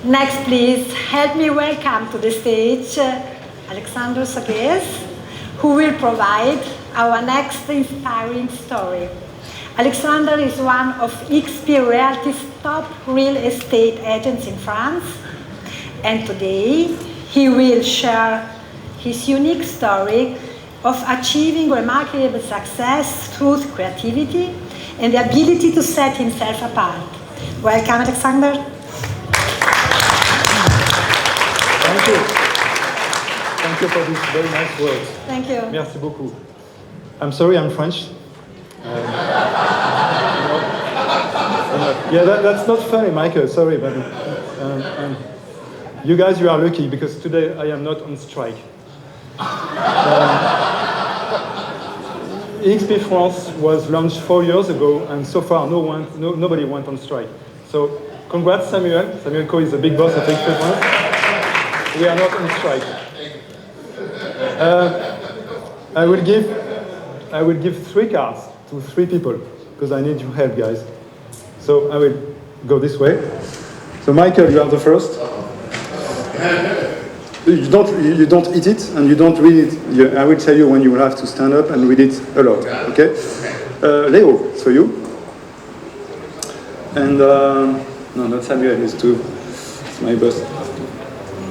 Next, please help me welcome to the stage Alexandre Segues, who will provide our next inspiring story. Alexandre is one of eXp Realty's top real estate agents in France, and today he will share his unique story of achieving remarkable success through creativity and the ability to set himself apart. Welcome, Alexandre. Thank you. Thank you for these very nice words. Thank you. Merci beaucoup. I'm sorry, I'm French. Yeah, that's not funny, Michael. Sorry, but you guys, you are lucky because today I am not on strike. eXp France was launched 4 years ago, and so far nobody went on strike. So congrats, Samuel. Samuel Coe is the big boss of eXp France. We are not on strike. I will give 3 cards to 3 people because I need your help, guys. So I will go this way. So Michael, you are the first. You don't eat it and you don't read it. I will tell you when you will have to stand up and read it a lot. Okay? Leo, it's for you. And no, not Samuel. It's my boss.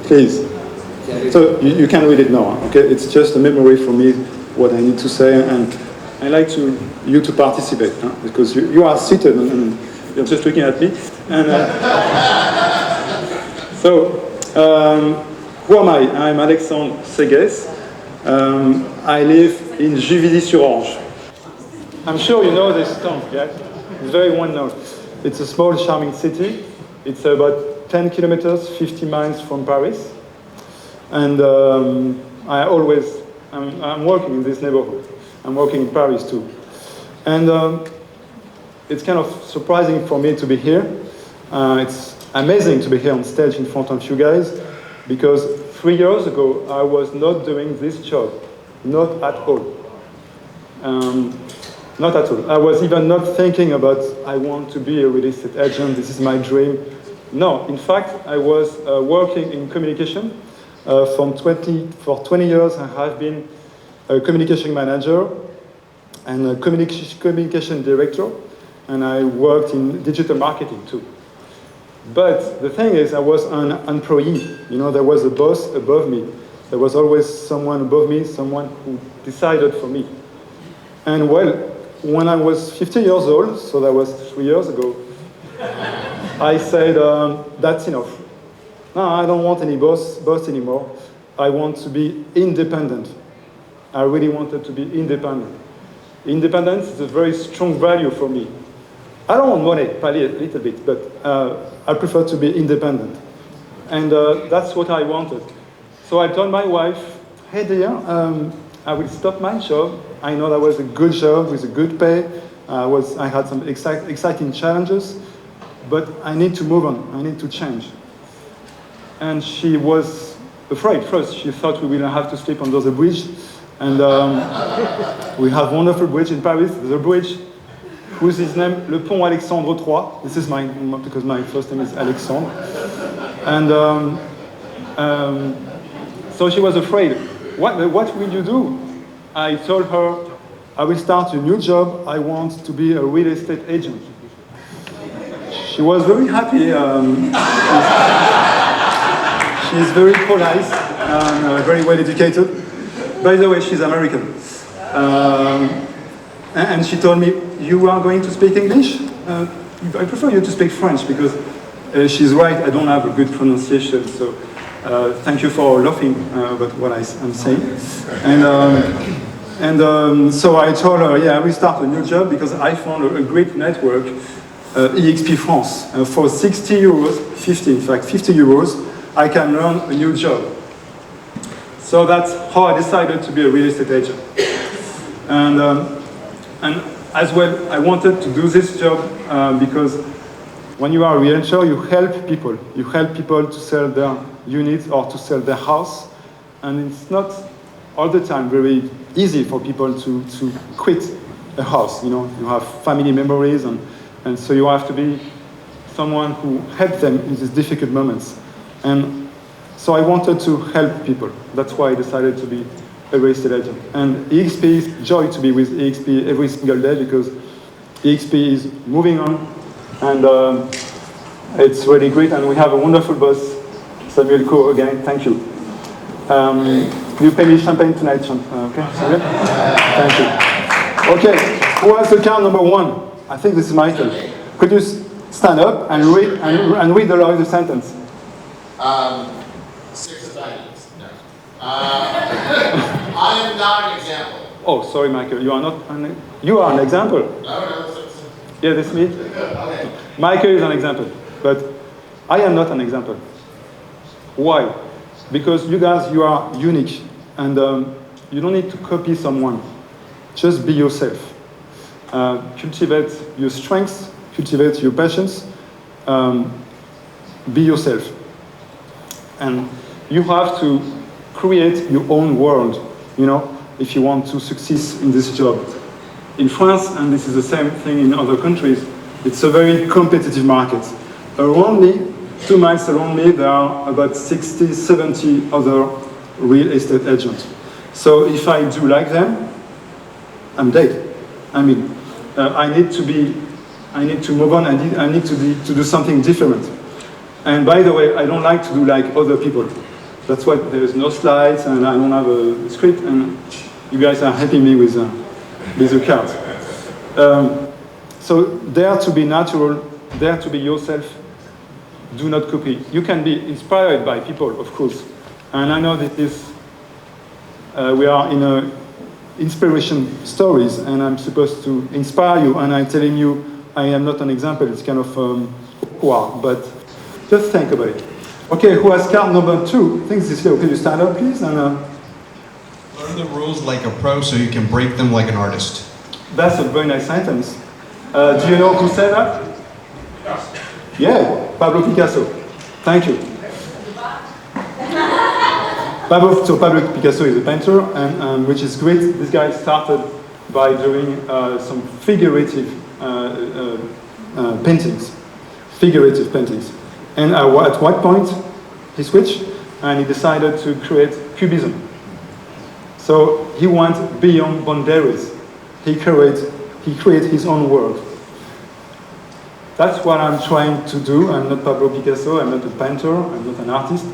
Please. So you can read it now. Okay? It's just a memory for me what I need to say, and I like you to participate because you are seated and you're just looking at me. And who am I? I'm Alexandre Segues. I live in Juvisy-sur-Orge. I'm sure you know this town, yeah? It's very well known. It's a small, charming city. It's about 10 kilometers, 50 miles from Paris. And I'm working in this neighborhood. I'm working in Paris too. And it's kind of surprising for me to be here. It's amazing to be here on stage in front of you guys, because 3 years ago, I was not doing this job. Not at all. Not at all. I was even not thinking about, I want to be a real estate agent, this is my dream. No, in fact, I was working in communication. For 20 years, I have been a communication manager and a communication director, and I worked in digital marketing too. But the thing is, I was an employee. You know, there was a boss above me. There was always someone above me, someone who decided for me. And well, when I was 50 years old, so that was 3 years ago, I said, that's enough. No, I don't want any boss anymore. I want to be independent. I really wanted to be independent. Independence is a very strong value for me. I don't want money, probably a little bit, but I prefer to be independent. And that's what I wanted. So I told my wife, hey dear, I will stop my job. I know that was a good job with a good pay. I had some exciting challenges, but I need to move on. I need to change. And she was afraid. First, she thought we will have to sleep under the bridge. And we have a wonderful bridge in Paris, the bridge, whose is named Le Pont Alexandre III. This is because my first name is Alexandre. And so she was afraid. What will you do? I told her, I will start a new job. I want to be a real estate agent. She was very happy. She's very polite and very well educated. By the way, she's American. And she told me, you are going to speak English? I prefer you to speak French because she's right, I don't have a good pronunciation. So thank you for laughing about what I'm saying. So I told her, yeah, I will start a new job because I found a great network, eXp France. For 60 euros, 50 euros, I can learn a new job. So that's how I decided to be a real estate agent. And as well, I wanted to do this job because when you are a realtor, you help people. You help people to sell their units or to sell their house. And it's not all the time very easy for people to quit a house. You know, you have family memories, and so you have to be someone who helped them in these difficult moments. And so I wanted to help people. That's why I decided to be a real estate agent. And eXp is joy to be with eXp every single day because eXp is moving on, and it's really great. And we have a wonderful boss, Samuel Coe, again. Thank you. You pay me champagne tonight, okay? Thank you. Okay, who has the card number 1? I think this is Michael. Could you stand up and read aloud the sentence? 6 of diamonds. No. I am not an example. Oh, sorry, Michael. You are not. You are an example. No. Yeah, that's me. Okay. Michael is an example, but I am not an example. Why? Because you guys, you are unique, and you don't need to copy someone. Just be yourself. Cultivate your strengths, cultivate your passions. Be yourself. And you have to create your own world, you know, if you want to succeed in this job. In France, and this is the same thing in other countries, it's a very competitive market. Around me, 2 miles around me, there are about 60, 70 other real estate agents. So if I do like them, I'm dead. I mean, I need to move on, I need to do something different. And by the way, I don't like to do like other people. That's why there's no slides and I don't have a script, and you guys are helping me with the cards. So dare to be natural, dare to be yourself, do not copy. You can be inspired by people, of course. And I know that we are in a inspiration stories, and I'm supposed to inspire you, and I'm telling you I am not an example. It's kind of awkward, but just think about it. Okay, who has card number 2? I think this is here. Can you stand up, please? And, learn the rules like a pro so you can break them like an artist. That's a very nice sentence. Do you know who said that? Yeah, Pablo Picasso. Thank you. Pablo Picasso is a painter, and which is great. This guy started by doing some figurative paintings. Figurative paintings. And at what point he switched and he decided to create cubism. So he went beyond boundaries. He created his own world. That's what I'm trying to do. I'm not Pablo Picasso, I'm not a painter, I'm not an artist.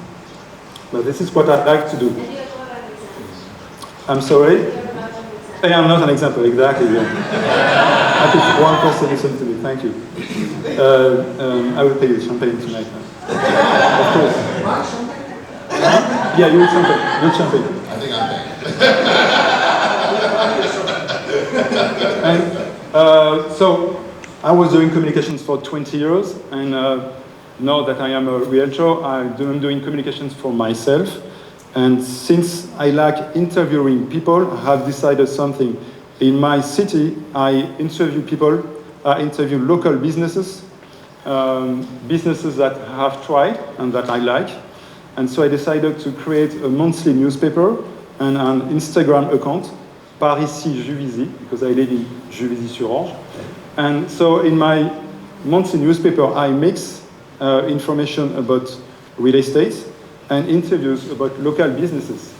But this is what I'd like to do. I'm sorry? I am not an example, exactly. Yeah. I think one person listen to me, thank you. I will pay you champagne tonight. Of course. Yeah, you need champagne. You need champagne. I think I'm paying. And so I was doing communications for 20 years, and now that I am a realtor, I'm doing communications for myself. And since I like interviewing people, I have decided something. In my city, I interview people, I interview local businesses, businesses that I have tried and that I like. And so I decided to create a monthly newspaper and an Instagram account, Par ici Juvisy, because I live in Juvisy-sur-Orge. And so in my monthly newspaper, I mix information about real estate and interviews about local businesses,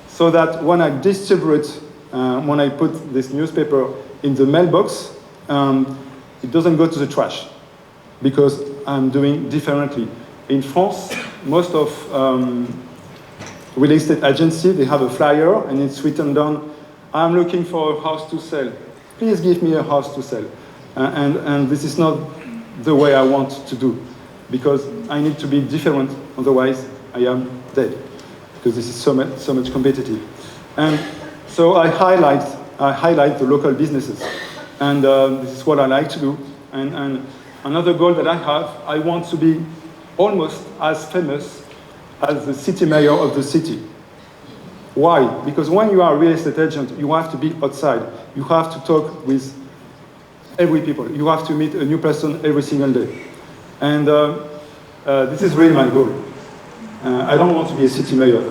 so that when I distribute, when I put this newspaper in the mailbox, it doesn't go to the trash, because I'm doing differently. In France, most of real estate agencies, they have a flyer and it's written down, I'm looking for a house to sell. Please give me a house to sell. And this is not the way I want to do, because I need to be different, otherwise I am dead, because this is so much competitive. And so I highlight the local businesses, and this is what I like to do. And another goal that I have, I want to be almost as famous as the city mayor of the city. Why? Because when you are a real estate agent, you have to be outside. You have to talk with every people. You have to meet a new person every single day. And this is really my goal. I don't want to be a city mayor.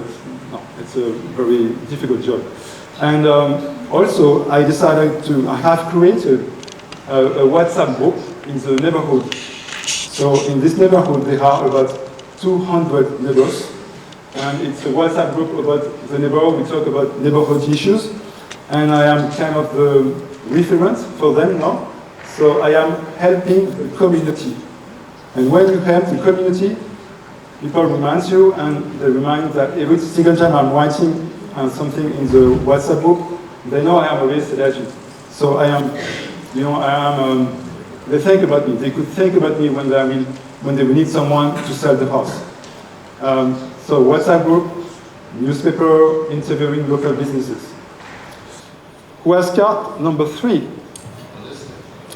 No, it's a very difficult job. And also, I decided I have created a WhatsApp group in the neighborhood. So in this neighborhood, there are about 200 neighbors, and it's a WhatsApp group about the neighborhood. We talk about neighborhood issues, and I am kind of the reference for them now. So I am helping the community. And when you help the community, people remind you, and they remind that every single time I'm writing something in the WhatsApp group, they know I am a real estate agent. So I am, they think about me. They could think about me when they will need someone to sell the house. So WhatsApp group, newspaper, interviewing local businesses. Who has card number 3?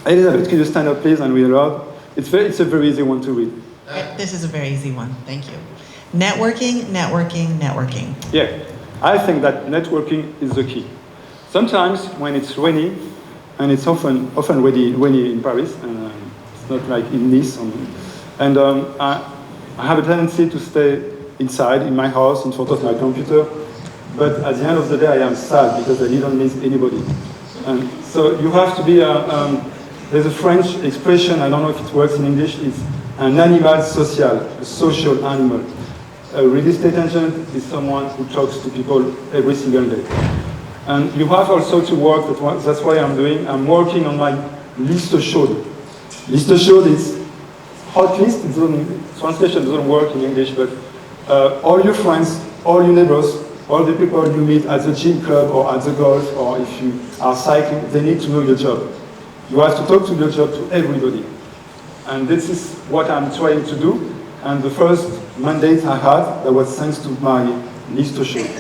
Elizabeth, could you stand up, please, and read aloud? It's a very easy one to read. This is a very easy one. Thank you. Networking, networking, networking. Yeah, I think that networking is the key. Sometimes when it's rainy, and it's often rainy in Paris, and it's not like in Nice, and I have a tendency to stay inside in my house in front of my computer, but at the end of the day I am sad because I didn't meet anybody. And so you have to be there's a French expression, I don't know if it works in English, it's an animal social, a social animal. A real estate agent is someone who talks to people every single day. And you have also to work, that's why I'm working on my Liste chaude. Liste chaude is hot list, translation doesn't work in English, but all your friends, all your neighbors, all the people you meet at the gym club or at the golf, or if you are cycling, they need to know your job. You have to talk to your job to everybody. And this is what I'm trying to do. And the first mandate I had, that was thanks to my Liste chaude.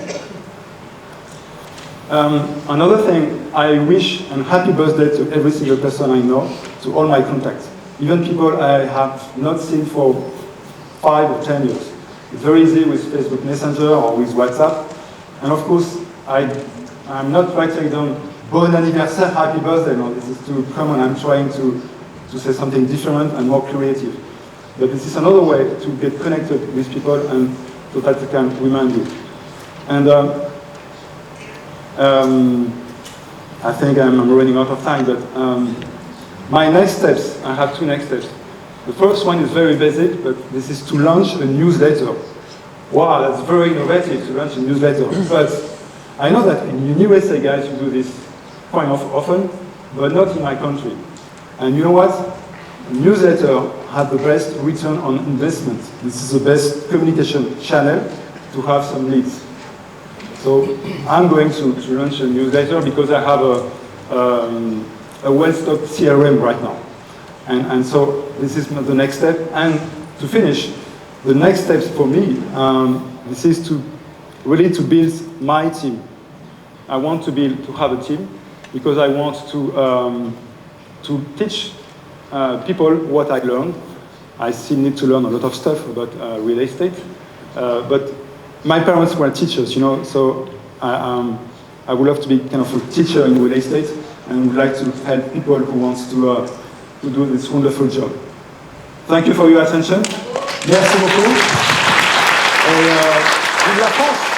Another thing, I wish and happy birthday to every single person I know, to all my contacts. Even people I have not seen for 5 or 10 years. It's very easy with Facebook Messenger or with WhatsApp. And of course, I'm not writing down bon anniversaire, happy birthday. No, this is too common. I'm trying to say something different and more creative. But this is another way to get connected with people and so that they can remind you. And I think I'm running out of time, but my next steps, I have 2 next steps. The first one is very basic, but this is to launch a newsletter. Wow, that's very innovative to launch a newsletter. But I know that in USA, guys, you do this quite often, but not in my country. And you know what? Newsletter have the best return on investment. This is the best communication channel to have some leads. So I'm going to launch a newsletter because I have a well-stocked CRM right now. And so this is the next step. And to finish, the next steps for me, this is to really to build my team. I want to have a team because I want to teach people what I learned. I still need to learn a lot of stuff about real estate, but my parents were teachers, you know, so I would love to be kind of a teacher in real estate and would like to help people who want to do this wonderful job. Thank you for your attention. Merci beaucoup. Et vive la France!